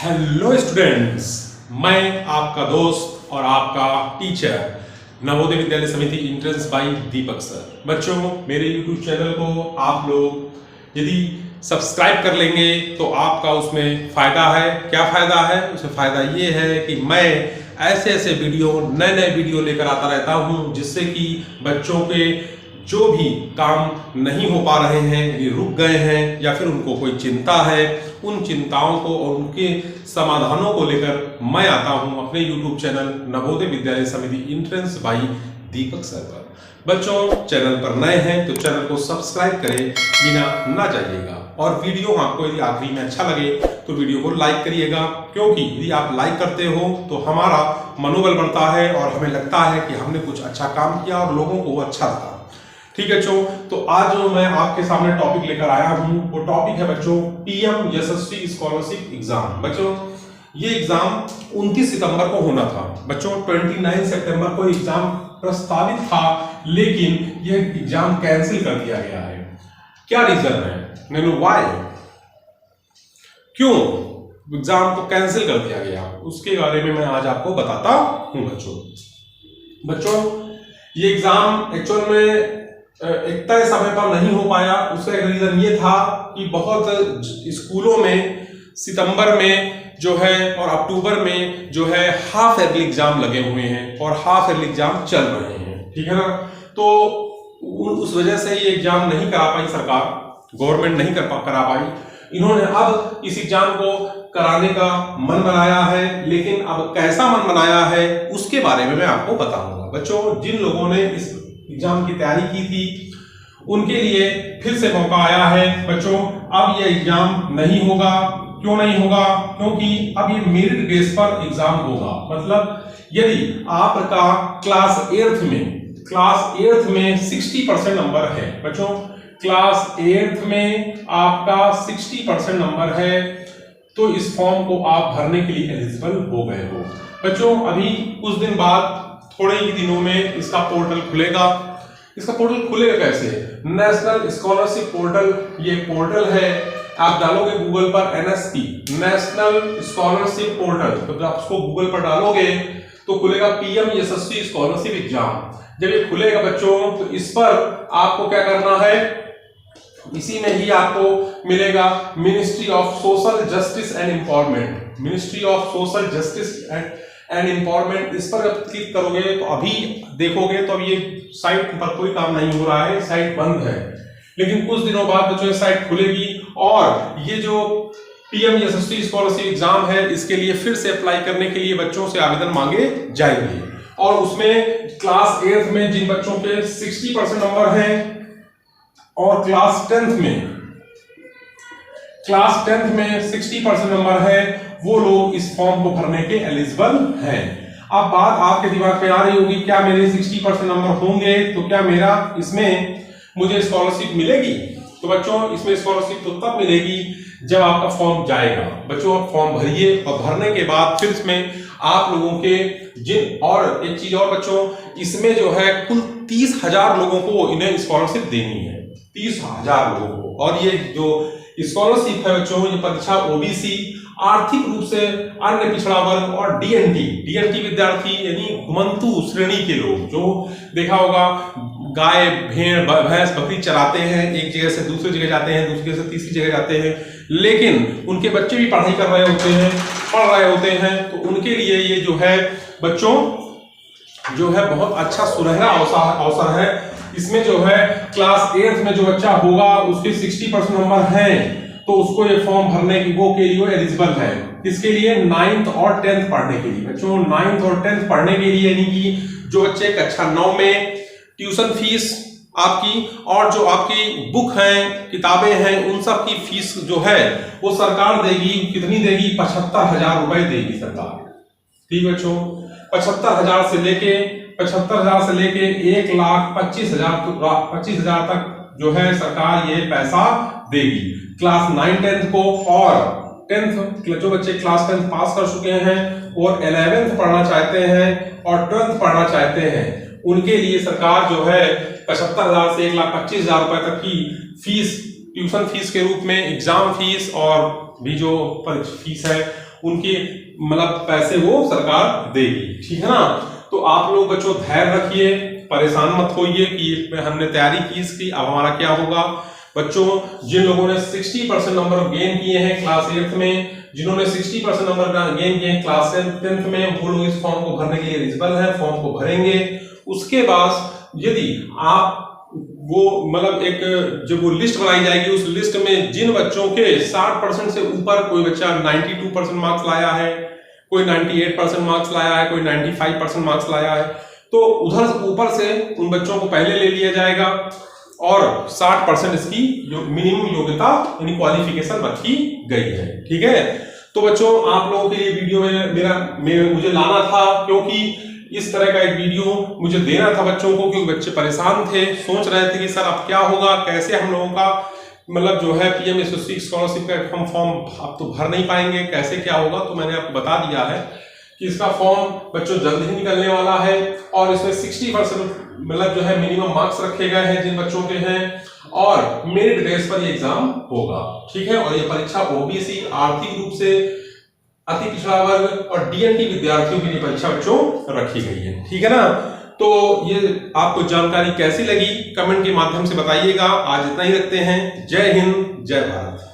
Hello students, मैं आपका दोस्त और आपका टीचर नवोदय विद्यालय समिति एंट्रेंस बाय दीपक सर। बच्चों, मेरे यूट्यूब चैनल को आप लोग यदि सब्सक्राइब कर लेंगे तो आपका उसमें फायदा है। क्या फायदा है? उसमें फायदा ये है कि मैं ऐसे ऐसे वीडियो, नए नए वीडियो लेकर आता रहता हूँ, जिससे कि बच्चों के जो भी काम नहीं हो पा रहे हैं, ये रुक गए हैं या फिर उनको कोई चिंता है, उन चिंताओं को और उनके समाधानों को लेकर मैं आता हूं अपने YouTube चैनल नवोदय विद्यालय समिति एंट्रेंस बाय दीपक सर पर। बच्चों, चैनल पर नए हैं तो चैनल को सब्सक्राइब करें बिना ना जाइएगा, और वीडियो आपको यदि आखिरी में अच्छा लगे तो वीडियो को लाइक करिएगा, क्योंकि यदि आप लाइक करते हो तो हमारा मनोबल बढ़ता है और हमें लगता है कि हमने कुछ अच्छा काम किया और लोगों को अच्छा लगा। ठीक है बच्चों, तो आज जो मैं आपके सामने टॉपिक लेकर आया हूं वो टॉपिक है बच्चों पीएम यशस्वी स्कॉलरशिप एग्जाम। बच्चों, ये एग्जाम 29 सितंबर को होना था। बच्चों, 29 सितंबर को एग्जाम प्रस्तावित था, लेकिन यह एग्जाम कैंसिल कर दिया गया है। क्या रीजन है? नैनो व्हाई, क्यों एग्जाम को कैंसिल कर दिया गया, उसके बारे में मैं आज आपको बताता हूं। बच्चों, ये एग्जाम एक्चुअल में एक तय समय पर नहीं हो पाया। उसका एक रीजन ये था कि बहुत स्कूलों में सितंबर में जो है और अक्टूबर में जो है हाफ ईयरली एग्जाम लगे हुए हैं और हाफ ईयरली एग्जाम चल रहे हैं। ठीक है ना? तो उस वजह से ये एग्जाम नहीं करा पाई सरकार, गवर्नमेंट नहीं करा पाई। इन्होंने अब इस एग्जाम को कराने का मन बनाया है, लेकिन अब कैसा मन बनाया है उसके बारे में मैं आपको बताऊंगा। बच्चों, जिन लोगों ने इस एग्जाम की तैयारी की थी उनके लिए फिर से मौका आया है। बच्चों, अब ये एग्जाम नहीं होगा। क्यों नहीं होगा? क्योंकि अब ये मेरिट बेस पर एग्जाम होगा। मतलब यदि आपका क्लास 8th में 60% नंबर है, बच्चों क्लास 8th में आपका 60% नंबर है, तो इस फॉर्म को आप भरने के लिए एलिजिबल हो गए हो। बच्चों, अभी कुछ दिन बाद, थोड़े ही दिनों में इसका पोर्टल खुलेगा। इसका पोर्टल खुलेगा कैसे? नेशनल स्कॉलरशिप पोर्टल, ये पोर्टल है। आप डालोगे गूगल पर NSP, नेशनल स्कॉलरशिप पोर्टल, तो जब आप उसको गूगल पर डालोगे तो खुलेगा पीएम यशस्वी स्कॉलरशिप एग्जाम। जब ये खुलेगा बच्चों, तो इस पर आपको क्या करना है, इसी में ही आपको मिलेगा ministry of social justice and empowerment. Ministry of social justice and empowerment, इस पर जब क्लिक करोगे तो अभी देखोगे तो अब ये साइट पर कोई काम नहीं हो रहा है, साइट बंद है। लेकिन कुछ दिनों बाद बच्चों ये साइट खुलेगी और ये जो पीएम यशस्वी स्कॉलरशिप एग्जाम है, इसके लिए फिर से अप्लाई करने के लिए बच्चों से आवेदन मांगे जाएंगे। और उसमें क्लास 8th में जिन बच्चों के 60% नंबर हैं और क्लास 10th में 60% नंबर है, वो लोग इस फॉर्म को भरने के एलिजिबल हैं। अब बात आपके दिमाग में आ रही होगी, क्या मेरे 60% नंबर होंगे तो क्या मेरा इसमें मुझे स्कॉलरशिप मिलेगी? तो बच्चों, इसमें स्कॉलरशिप तो तब मिलेगी जब आपका फॉर्म जाएगा। बच्चों, आप फॉर्म भरिए और भरने के बाद फिर इसमें आप लोगों के और एक चीज और बच्चों, इसमें जो है कुल 30,000 लोगों को इन्हें स्कॉलरशिप देनी है, 30,000 लोगों को। और ये जो स्कॉलरशिप है बच्चों, ये परीक्षा ओबीसी, आर्थिक रूप से अन्य पिछड़ा वर्ग और डीएनटी विद्यार्थी यानी घुमंतु श्रेणी के लोग, जो देखा होगा गाय, भेड़, भैंस, बकरी चराते हैं, एक जगह से दूसरी जगह जाते हैं, दूसरी जगह से तीसरी जगह जाते हैं, लेकिन उनके बच्चे भी पढ़ाई कर रहे होते हैं, पढ़ रहे होते हैं, तो उनके लिए ये जो है बच्चों जो है बहुत अच्छा सुनहरा अवसर है। इसमें जो है क्लास 8th में जो बच्चा होगा उसके 60% नंबर हैं, तो उसको ये फॉर्म भरने की वो के लिए एलिजिबल है। इसके लिए 9th और 10th पढ़ने के लिए बच्चों, 9th और 10th पढ़ने के लिए, यानी कि जो बच्चे कक्षा 9 में ट्यूशन फीस आपकी और जो आपकी बुक हैं, किताबें हैं, उन सब की फीस जो है वो सरकार देगी। कितनी देगी? 75,000 रुपए देगी सरकार। ठीक बच्चों, 75,000 से लेके 1,25,000 तक जो है सरकार ये पैसा देगी क्लास 9, 10th को। और 10th जो बच्चे क्लास 10th पास कर चुके हैं और 11th पढ़ना चाहते हैं और 12th पढ़ना चाहते हैं, उनके लिए सरकार जो है 75,000 से 1,25,000 रुपए तक की फीस, ट्यूशन फीस के रूप में, एग्जाम फीस और भी जो फीस है उनकी मतलब पैसे वो सरकार देगी, ठीक है ना। तो आप लोग बच्चों धैर्य रखिए, परेशान मत होइए कि हमने तैयारी की इसकी, अब हमारा क्या होगा। बच्चों जिन लोगों ने 60% नंबर गेन किए हैं क्लास 8th में, जिन्होंने 60% नंबर गेन किए हैं क्लास 10th में, वो लोग इस फॉर्म को भरने के लिए एलिजिबल है, फॉर्म को भरेंगे। उसके बाद यदि आप वो मतलब एक जो वो लिस्ट बनाई जाएगी, उस लिस्ट में जिन बच्चों के 60% से ऊपर, कोई बच्चा 92% मार्क्स लाया है, कोई 98% मार्क्स लाया है, कोई 95% मार्क्स लाया है, तो उधर से ऊपर से उन बच्चों को पहले ले लिया जाएगा और 60% इसकी मिनिमम योग्यता यानी क्वालिफिकेशन रखी गई है, ठीक है। तो बच्चों आप लोगों के लिए वीडियो में मुझे लाना था, क्योंकि इस तरह का एक वीडियो मुझे देना था बच्चों को, क्योंकि बच्चे परेशान थे, सोच रहे थे कि सर अब क्या होगा, कैसे हम लोगों का मतलब जो है पीएमएसवाई स्कॉलरशिप का हम फॉर्म अब तो भर नहीं पाएंगे, कैसे क्या होगा। तो मैंने आपको बता दिया है कि इसका फॉर्म बच्चों जल्द ही निकलने वाला है और इसमें 60% मतलब जो है मिनिमम मार्क्स रखे गए हैं जिन बच्चों के हैं, और मेरिट बेस पर ये एग्जाम होगा, ठीक है। और ये परीक्षा ओबीसी, आर्थिक रूप से अति पिछड़ा वर्ग और डीएनटी विद्यार्थियों के लिए परीक्षा बच्चों रखी गई है, ठीक है ना। तो ये आपको जानकारी कैसी लगी कमेंट के माध्यम से बताइएगा। आज इतना ही रखते हैं। जय हिंद, जय भारत।